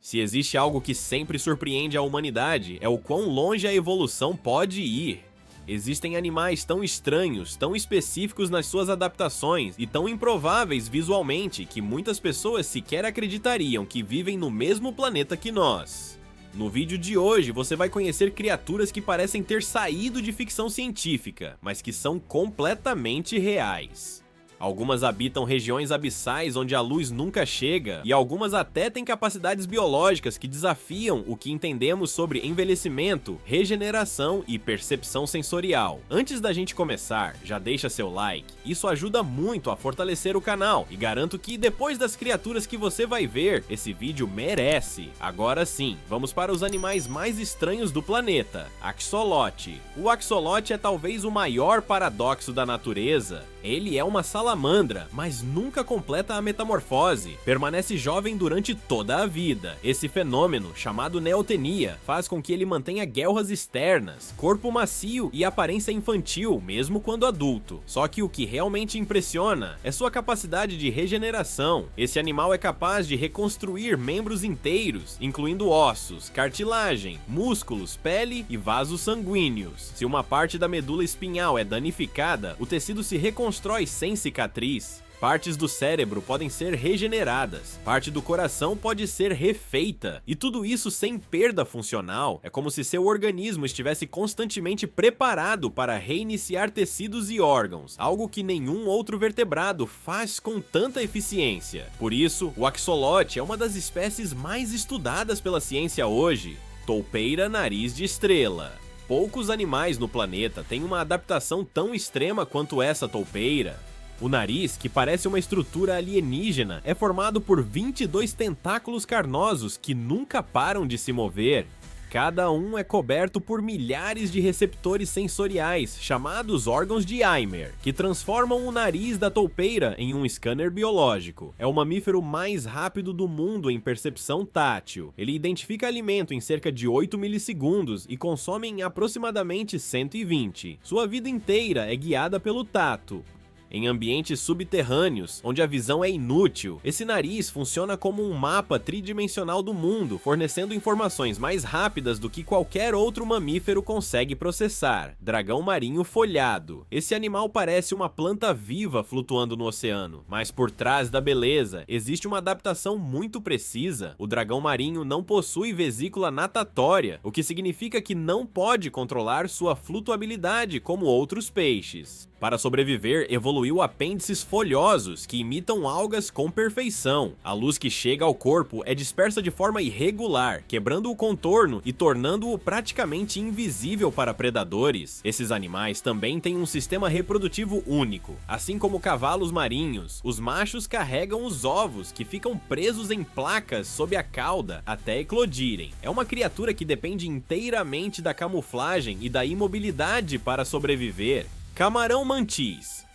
Se existe algo que sempre surpreende a humanidade, é o quão longe a evolução pode ir. Existem animais tão estranhos, tão específicos nas suas adaptações e tão improváveis visualmente que muitas pessoas sequer acreditariam que vivem no mesmo planeta que nós. No vídeo de hoje você vai conhecer criaturas que parecem ter saído de ficção científica, mas que são completamente reais. Algumas habitam regiões abissais onde a luz nunca chega, e algumas até têm capacidades biológicas que desafiam o que entendemos sobre envelhecimento, regeneração e percepção sensorial. Antes da gente começar, já deixa seu like, isso ajuda muito a fortalecer o canal, e garanto que depois das criaturas que você vai ver, esse vídeo merece. Agora sim, vamos para os animais mais estranhos do planeta, Axolote. O Axolote é talvez o maior paradoxo da natureza. Ele é uma salamandra, mas nunca completa a metamorfose, permanece jovem durante toda a vida. Esse fenômeno, chamado neotenia, faz com que ele mantenha guelras externas, corpo macio e aparência infantil, mesmo quando adulto. Só que o que realmente impressiona é sua capacidade de regeneração. Esse animal é capaz de reconstruir membros inteiros, incluindo ossos, cartilagem, músculos, pele e vasos sanguíneos. Se uma parte da medula espinhal é danificada, o tecido se reconstrói sem cicatriz. Partes do cérebro podem ser regeneradas, parte do coração pode ser refeita, e tudo isso sem perda funcional. É como se seu organismo estivesse constantemente preparado para reiniciar tecidos e órgãos, algo que nenhum outro vertebrado faz com tanta eficiência. Por isso, o axolote é uma das espécies mais estudadas pela ciência hoje. Toupeira nariz de estrela. Poucos animais no planeta têm uma adaptação tão extrema quanto essa toupeira. O nariz, que parece uma estrutura alienígena, é formado por 22 tentáculos carnosos que nunca param de se mover. Cada um é coberto por milhares de receptores sensoriais, chamados órgãos de Eimer, que transformam o nariz da toupeira em um scanner biológico. É o mamífero mais rápido do mundo em percepção tátil. Ele identifica alimento em cerca de 8 milissegundos e consome em aproximadamente 120. Sua vida inteira é guiada pelo tato. Em ambientes subterrâneos, onde a visão é inútil, esse nariz funciona como um mapa tridimensional do mundo, fornecendo informações mais rápidas do que qualquer outro mamífero consegue processar. Dragão marinho folhado. Esse animal parece uma planta viva flutuando no oceano, mas por trás da beleza, existe uma adaptação muito precisa. O dragão marinho não possui vesícula natatória, o que significa que não pode controlar sua flutuabilidade como outros peixes. Para sobreviver, evoluiu apêndices folhosos que imitam algas com perfeição. A luz que chega ao corpo é dispersa de forma irregular, quebrando o contorno e tornando-o praticamente invisível para predadores. Esses animais também têm um sistema reprodutivo único. Assim como cavalos marinhos, os machos carregam os ovos que ficam presos em placas sob a cauda até eclodirem. É uma criatura que depende inteiramente da camuflagem e da imobilidade para sobreviver. Camarão mantis.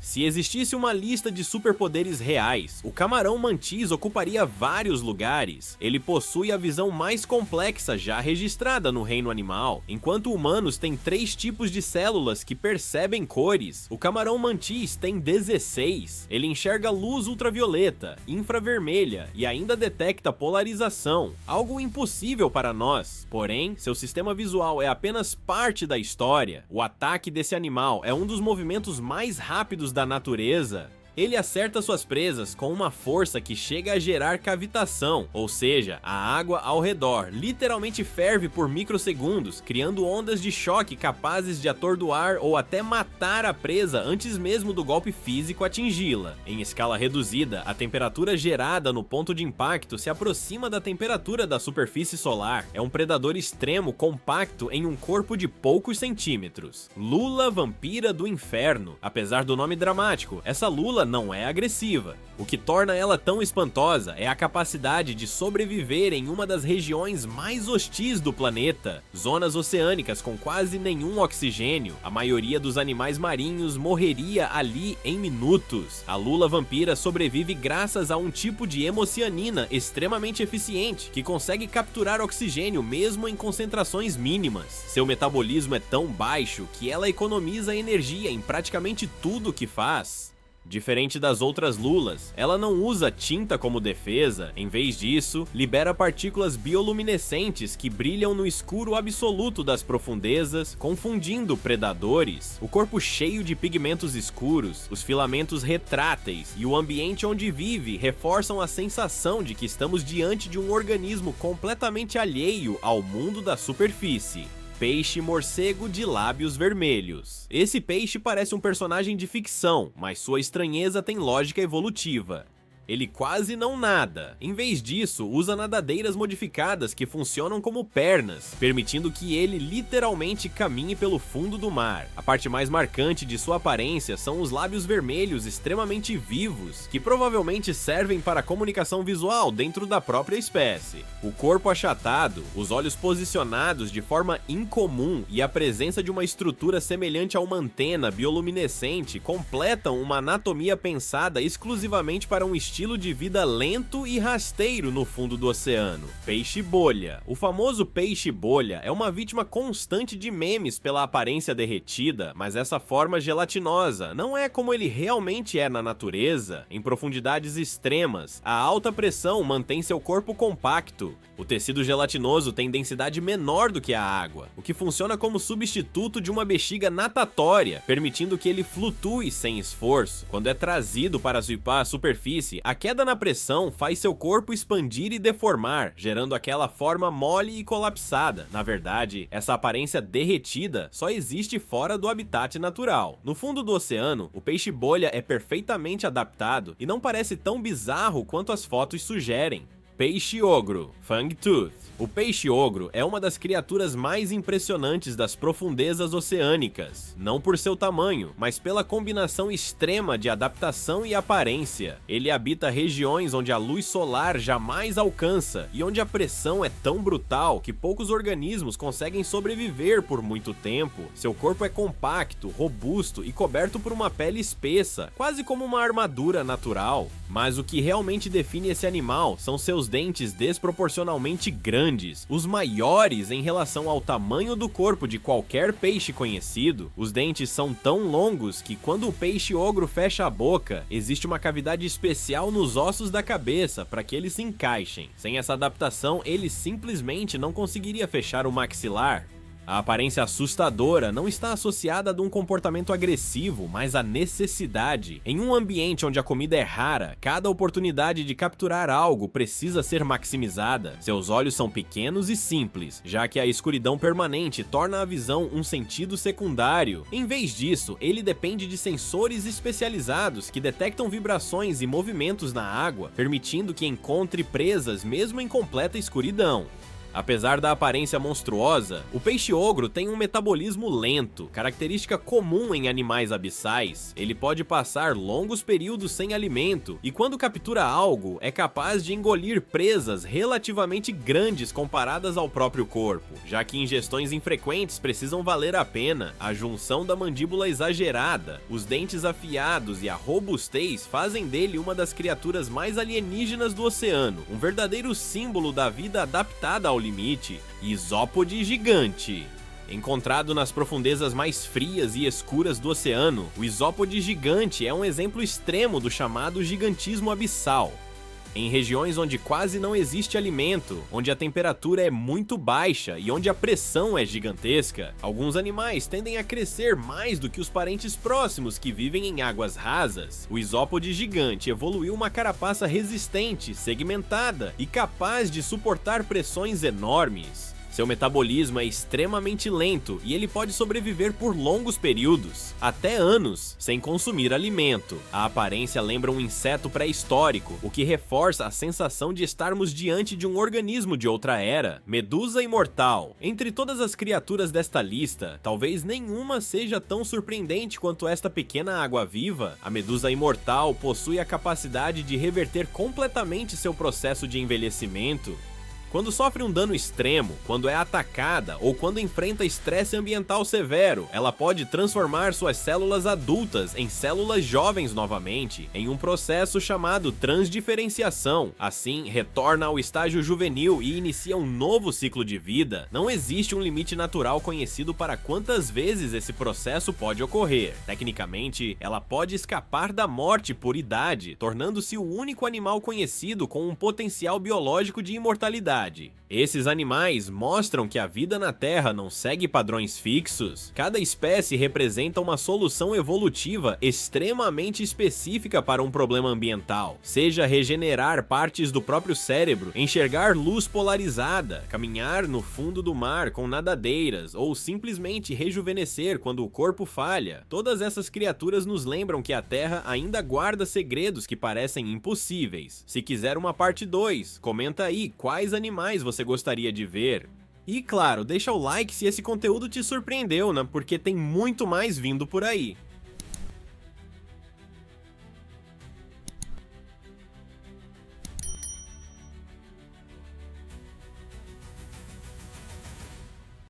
Se existisse uma lista de superpoderes reais, o camarão mantis ocuparia vários lugares. Ele possui a visão mais complexa já registrada no reino animal. Enquanto humanos têm 3 tipos de células que percebem cores, o camarão mantis tem 16. Ele enxerga luz ultravioleta, infravermelha e ainda detecta polarização, algo impossível para nós. Porém, seu sistema visual é apenas parte da história. O ataque desse animal é um dos movimentos mais rápidos da natureza. Ele acerta suas presas com uma força que chega a gerar cavitação, ou seja, a água ao redor literalmente ferve por microsegundos, criando ondas de choque capazes de atordoar ou até matar a presa antes mesmo do golpe físico atingi-la. Em escala reduzida, a temperatura gerada no ponto de impacto se aproxima da temperatura da superfície solar. É um predador extremo compacto em um corpo de poucos centímetros. Lula vampira do inferno. Apesar do nome dramático, essa lula não é agressiva. O que torna ela tão espantosa é a capacidade de sobreviver em uma das regiões mais hostis do planeta, zonas oceânicas com quase nenhum oxigênio. A maioria dos animais marinhos morreria ali em minutos. A lula vampira sobrevive graças a um tipo de hemocianina extremamente eficiente, que consegue capturar oxigênio mesmo em concentrações mínimas. Seu metabolismo é tão baixo que ela economiza energia em praticamente tudo que faz. Diferente das outras lulas, ela não usa tinta como defesa, em vez disso, libera partículas bioluminescentes que brilham no escuro absoluto das profundezas, confundindo predadores. O corpo cheio de pigmentos escuros, os filamentos retráteis e o ambiente onde vive reforçam a sensação de que estamos diante de um organismo completamente alheio ao mundo da superfície. Peixe-morcego de lábios vermelhos. Esse peixe parece um personagem de ficção, mas sua estranheza tem lógica evolutiva. Ele quase não nada. Em vez disso, usa nadadeiras modificadas que funcionam como pernas, permitindo que ele literalmente caminhe pelo fundo do mar. A parte mais marcante de sua aparência são os lábios vermelhos extremamente vivos, que provavelmente servem para a comunicação visual dentro da própria espécie. O corpo achatado, os olhos posicionados de forma incomum e a presença de uma estrutura semelhante a uma antena bioluminescente completam uma anatomia pensada exclusivamente para um estilo de vida lento e rasteiro no fundo do oceano. Peixe-bolha. O famoso peixe-bolha é uma vítima constante de memes pela aparência derretida, mas essa forma gelatinosa não é como ele realmente é na natureza. Em profundidades extremas, a alta pressão mantém seu corpo compacto. O tecido gelatinoso tem densidade menor do que a água, o que funciona como substituto de uma bexiga natatória, permitindo que ele flutue sem esforço. Quando é trazido para a superfície, a queda na pressão faz seu corpo expandir e deformar, gerando aquela forma mole e colapsada. Na verdade, essa aparência derretida só existe fora do habitat natural. No fundo do oceano, o peixe-bolha é perfeitamente adaptado e não parece tão bizarro quanto as fotos sugerem. Peixe-ogro, Fangtooth. O peixe-ogro é uma das criaturas mais impressionantes das profundezas oceânicas, não por seu tamanho, mas pela combinação extrema de adaptação e aparência. Ele habita regiões onde a luz solar jamais alcança e onde a pressão é tão brutal que poucos organismos conseguem sobreviver por muito tempo. Seu corpo é compacto, robusto e coberto por uma pele espessa, quase como uma armadura natural. Mas o que realmente define esse animal são seus dentes desproporcionalmente grandes, os maiores em relação ao tamanho do corpo de qualquer peixe conhecido. Os dentes são tão longos que quando o peixe-ogro fecha a boca, existe uma cavidade especial nos ossos da cabeça para que eles se encaixem. Sem essa adaptação, ele simplesmente não conseguiria fechar o maxilar. A aparência assustadora não está associada a um comportamento agressivo, mas à necessidade. Em um ambiente onde a comida é rara, cada oportunidade de capturar algo precisa ser maximizada. Seus olhos são pequenos e simples, já que a escuridão permanente torna a visão um sentido secundário. Em vez disso, ele depende de sensores especializados que detectam vibrações e movimentos na água, permitindo que encontre presas mesmo em completa escuridão. Apesar da aparência monstruosa, o peixe-ogro tem um metabolismo lento, característica comum em animais abissais. Ele pode passar longos períodos sem alimento e, quando captura algo, é capaz de engolir presas relativamente grandes comparadas ao próprio corpo, já que ingestões infrequentes precisam valer a pena. A junção da mandíbula exagerada, os dentes afiados e a robustez fazem dele uma das criaturas mais alienígenas do oceano, um verdadeiro símbolo da vida adaptada ao limite. Isópode gigante. Encontrado nas profundezas mais frias e escuras do oceano, o isópode gigante é um exemplo extremo do chamado gigantismo abissal. Em regiões onde quase não existe alimento, onde a temperatura é muito baixa e onde a pressão é gigantesca, alguns animais tendem a crescer mais do que os parentes próximos que vivem em águas rasas. O isópode gigante evoluiu uma carapaça resistente, segmentada e capaz de suportar pressões enormes. Seu metabolismo é extremamente lento e ele pode sobreviver por longos períodos, até anos, sem consumir alimento. A aparência lembra um inseto pré-histórico, o que reforça a sensação de estarmos diante de um organismo de outra era. Medusa imortal. Entre todas as criaturas desta lista, talvez nenhuma seja tão surpreendente quanto esta pequena água-viva. A medusa imortal possui a capacidade de reverter completamente seu processo de envelhecimento. Quando sofre um dano extremo, quando é atacada ou quando enfrenta estresse ambiental severo, ela pode transformar suas células adultas em células jovens novamente, em um processo chamado transdiferenciação. Assim, retorna ao estágio juvenil e inicia um novo ciclo de vida. Não existe um limite natural conhecido para quantas vezes esse processo pode ocorrer. Tecnicamente, ela pode escapar da morte por idade, tornando-se o único animal conhecido com um potencial biológico de imortalidade. Esses animais mostram que a vida na Terra não segue padrões fixos. Cada espécie representa uma solução evolutiva extremamente específica para um problema ambiental, seja regenerar partes do próprio cérebro, enxergar luz polarizada, caminhar no fundo do mar com nadadeiras ou simplesmente rejuvenescer quando o corpo falha. Todas essas criaturas nos lembram que a Terra ainda guarda segredos que parecem impossíveis. Se quiser uma parte 2, comenta aí quais animais você gostaria de ver. E claro, deixa o like se esse conteúdo te surpreendeu, né? Porque tem muito mais vindo por aí.